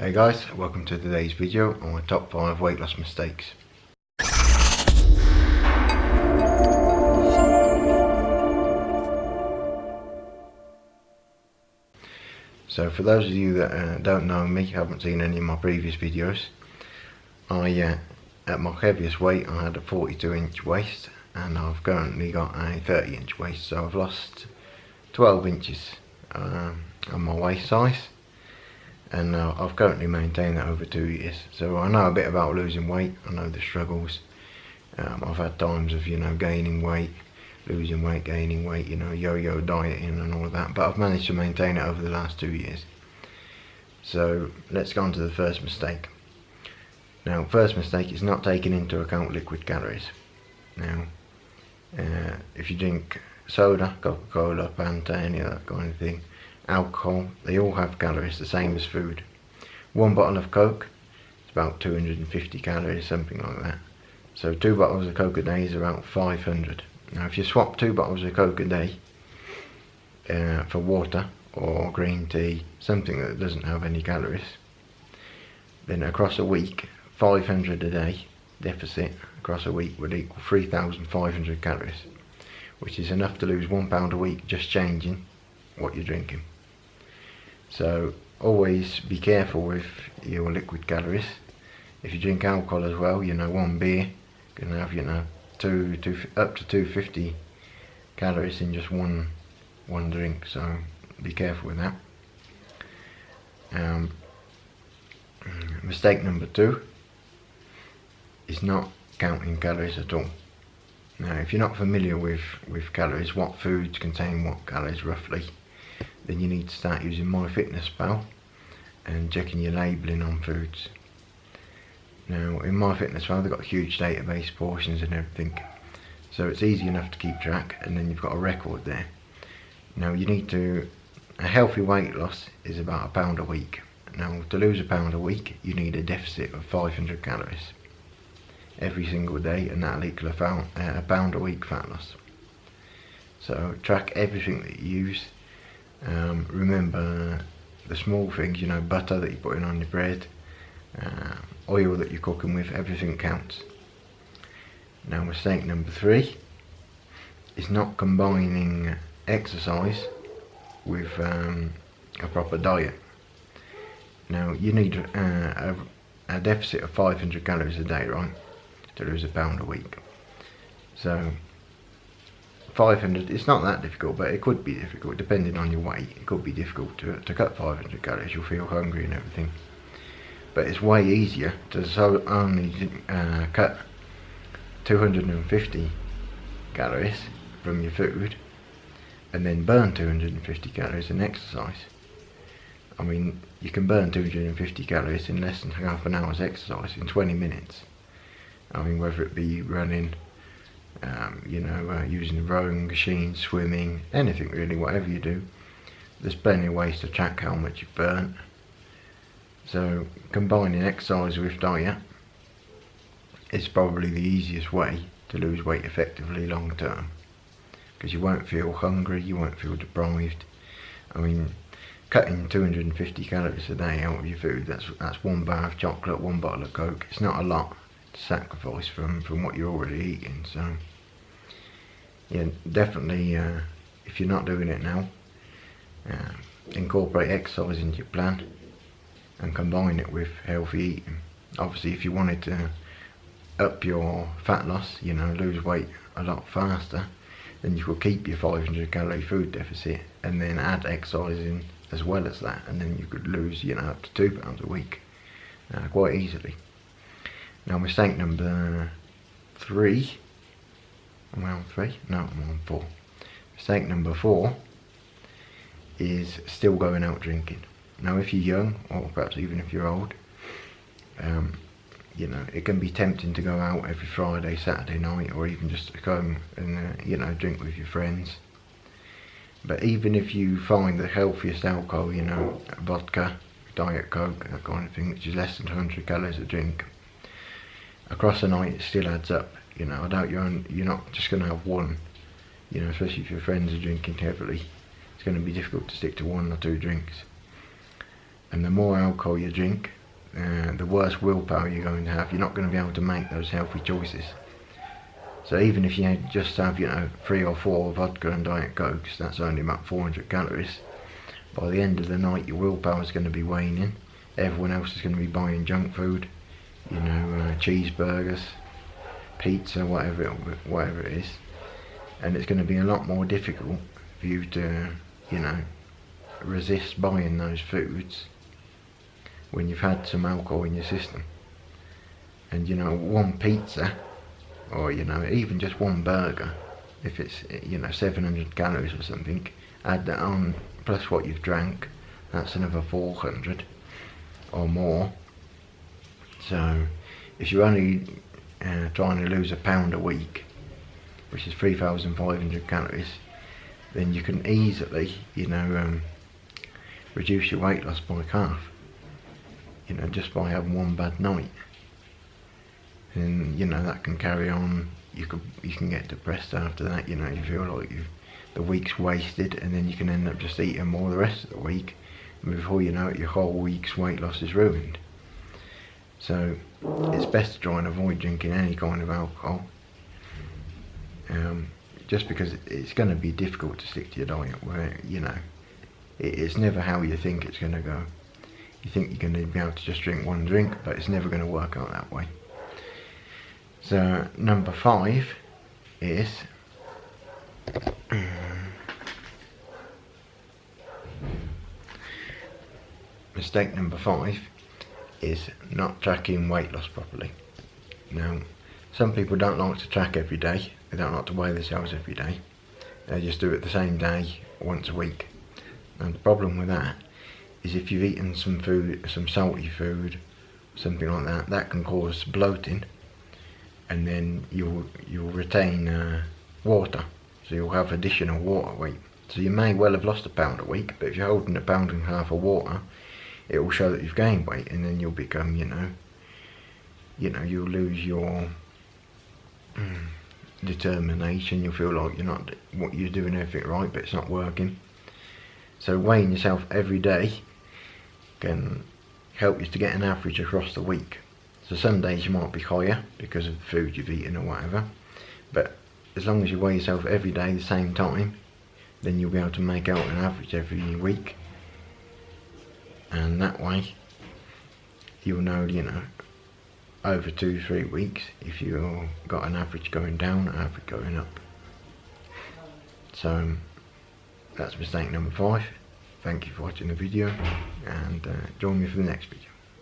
Hey guys, welcome to today's video on my top 5 weight loss mistakes. So for those of you that don't know me, haven't seen any of my previous videos, at my heaviest weight I had a 42-inch waist and I've currently got a 30-inch waist, so I've lost 12 inches on my waist size. And I've currently maintained that over 2 years, so I know a bit about losing weight. I know the struggles. I've had times of gaining weight, losing weight, gaining weight, yo-yo dieting and all of that, but I've managed to maintain it over the last 2 years. So let's go on to the first mistake. Now, first mistake is not taking into account liquid calories. Now, if you drink soda, Coca-Cola, Fanta, any of that kind of thing, alcohol, they all have calories the same as food. One bottle of Coke is about 250 calories, something like that. So 2 bottles of Coke a day is about 500. Now if you swap 2 bottles of Coke a day for water or green tea, something that doesn't have any calories, then across a week 500 a day deficit across a week would equal 3,500 calories, which is enough to lose 1 pound a week just changing what you're drinking. So always be careful with your liquid calories. If you drink alcohol as well, one beer can have up to 250 calories in just one drink, so be careful with that. Mistake number 2 is not counting calories at all. Now if you're not familiar with calories, what foods contain what calories roughly, then you need to start using MyFitnessPal and checking your labelling on foods. Now in MyFitnessPal they've got a huge database, portions and everything, so it's easy enough to keep track, and then you've got a record there. Now a healthy weight loss is about £1 pound a week. Now to lose £1 pound a week you need a deficit of 500 calories every single day, and that'll equal £1 pound a week fat loss. So track everything that you use. Remember the small things, butter that you're putting on your bread, oil that you're cooking with, everything counts. Now mistake number 3 is not combining exercise with a proper diet. Now you need a deficit of 500 calories a day, right, to lose £1 pound a week. So 500, it's not that difficult, but it could be difficult depending on your weight. It could be difficult to cut 500 calories. You'll feel hungry and everything, but it's way easier to only cut 250 calories from your food and then burn 250 calories in exercise. I mean, you can burn 250 calories in less than half an hour's exercise, in 20 minutes. I mean, whether it be running, using the rowing machine, swimming, anything really, whatever you do, there's plenty of ways to track how much you've burnt. So combining exercise with diet is probably the easiest way to lose weight effectively long term, because you won't feel hungry, you won't feel deprived. I mean, cutting 250 calories a day out of your food, that's 1 bar of chocolate, 1 bottle of Coke. It's not a lot to sacrifice from what you're already eating. So yeah, definitely if you're not doing it now, incorporate exercise into your plan and combine it with healthy eating. Obviously if you wanted to up your fat loss, lose weight a lot faster, then you could keep your 500 calorie food deficit and then add exercise in as well as that, and then you could lose up to £2 pounds a week quite easily. Now mistake number 3, am I on 3? No, I'm on 4. Mistake number 4 is still going out drinking. Now if you're young, or perhaps even if you're old, it can be tempting to go out every Friday, Saturday night, or even just to come and drink with your friends. But even if you find the healthiest alcohol, vodka, Diet Coke, that kind of thing, which is less than 100 calories a drink, across the night it still adds up. I doubt you're not just going to have one, especially if your friends are drinking heavily. It's going to be difficult to stick to 1 or 2 drinks. And the more alcohol you drink, the worse willpower you're going to have. You're not going to be able to make those healthy choices. So even if you just have, 3 or 4 vodka and Diet Cokes, that's only about 400 calories. By the end of the night, your willpower is going to be waning. Everyone else is going to be buying junk food, cheeseburgers, pizza, whatever it is. And it's going to be a lot more difficult for you to, resist buying those foods when you've had some alcohol in your system. And one pizza, or even just one burger, if it's 700 calories or something, add that on plus what you've drank, that's another 400 or more. So if you're only trying to lose a pound a week, which is 3,500 calories, then you can easily reduce your weight loss by half, just by having one bad night. And that can carry on. You can get depressed after that. You feel like the week's wasted, and then you can end up just eating more the rest of the week, and before you know it, your whole week's weight loss is ruined. So it's best to try and avoid drinking any kind of alcohol, just because it's going to be difficult to stick to your diet where it's never how you think it's going to go. You think you're going to be able to just drink one drink, but it's never going to work out that way. So number 5 is mistake number 5 is not tracking weight loss properly. Now, some people don't like to track every day. They don't like to weigh themselves every day. They just do it the same day once a week. And the problem with that is if you've eaten some food, some salty food, something like that, that can cause bloating. And then you'll retain water, so you'll have additional water weight. So you may well have lost a pound a week, but if you're holding a pound and a half of water, it will show that you've gained weight, and then you'll become, you'll lose your determination. You'll feel like you're doing everything right, but it's not working. So weighing yourself every day can help you to get an average across the week. So some days you might be higher because of the food you've eaten or whatever, but as long as you weigh yourself every day the same time, then you'll be able to make out an average every week, and that way you'll know, over 2-3 weeks if you've got an average going down, an average going up. So that's mistake number 5. Thank you for watching the video, and join me for the next video.